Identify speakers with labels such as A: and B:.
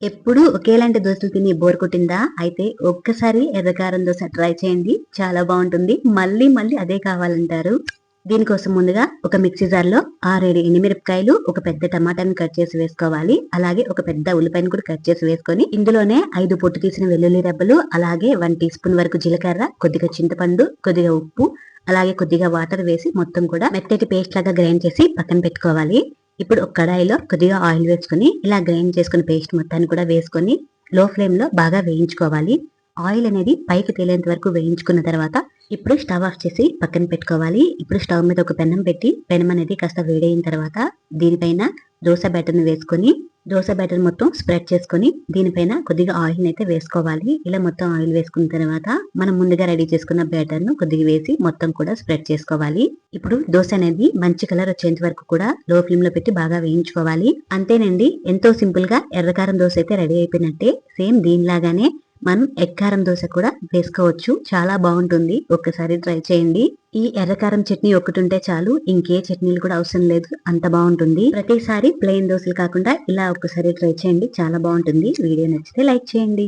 A: ఎప్పుడు ఒకేలాంటి దోసలు తిని బోర్ కొట్టిందా? అయితే ఒక్కసారి ఎర్రకారం దోస ట్రై చేయండి. చాలా బాగుంటుంది. మళ్ళీ మళ్ళీ అదే కావాలంటారు. దీనికోసం ముందుగా ఒక మిక్సీ జార్లో 6-7 ఎండుమిరపకాయలు, ఒక పెద్ద టమాటాని కట్ చేసి వేసుకోవాలి. అలాగే ఒక పెద్ద ఉల్లిపాయను కూడా కట్ చేసి వేసుకొని ఇందులోనే 5 పొట్టు తీసిన వెల్లుల్లి రెబ్బలు, అలాగే 1 టీ స్పూన్ వరకు జీలకర్ర, కొద్దిగా చింతపండు, కొద్దిగా ఉప్పు, అలాగే కొద్దిగా వాటర్ వేసి మొత్తం కూడా మెత్తటి పేస్ట్ లాగా గ్రైండ్ చేసి పక్కన పెట్టుకోవాలి. ఇప్పుడు ఒక కడాయిలో కొద్దిగా ఆయిల్ వేసుకొని ఇలా గ్రైండ్ చేసుకున్న పేస్ట్ మొత్తాన్ని కూడా వేసుకొని లో ఫ్లేమ్ లో బాగా వేయించుకోవాలి. ఆయిల్ అనేది పైకి తేలేంత వరకు వేయించుకున్న తర్వాత ఇప్పుడు స్టవ్ ఆఫ్ చేసి పక్కన పెట్టుకోవాలి. ఇప్పుడు స్టవ్ మీద ఒక పెనం పెట్టి పెనం అనేది కాస్త వేడైన తర్వాత దీనిపైన దోస బ్యాటర్ ని వేసుకొని దోస బ్యాటర్ మొత్తం స్ప్రెడ్ చేసుకొని దీనిపైన కొద్దిగా ఆయిల్ అయితే వేసుకోవాలి. ఇలా మొత్తం ఆయిల్ వేసుకున్న తర్వాత మనం ముందుగా రెడీ చేసుకున్న బ్యాటర్ ను కొద్దిగా వేసి మొత్తం కూడా స్ప్రెడ్ చేసుకోవాలి. ఇప్పుడు దోశ అనేది మంచి కలర్ వచ్చేంత వరకు కూడా లో ఫ్లేమ్ లో పెట్టి బాగా వేయించుకోవాలి. అంతేనండి, ఎంతో సింపుల్ గా ఎర్రకారం దోశ అయితే రెడీ అయిపోయినట్టే. సేమ్ దీనిలాగానే మనం ఎగ్కారం దోశ కూడా వేసుకోవచ్చు. చాలా బాగుంటుంది. ఒక్కసారి ట్రై చేయండి. ఈ ఎర్రకారం చట్నీ ఒకటి ఉంటే చాలు, ఇంకే చట్నీలు కూడా అవసరం లేదు, అంత బాగుంటుంది. ప్రతిసారి ప్లెయిన్ దోశలు కాకుండా ఇలా ఒక్కసారి ట్రై చేయండి, చాలా బాగుంటుంది. వీడియో నచ్చితే లైక్ చేయండి.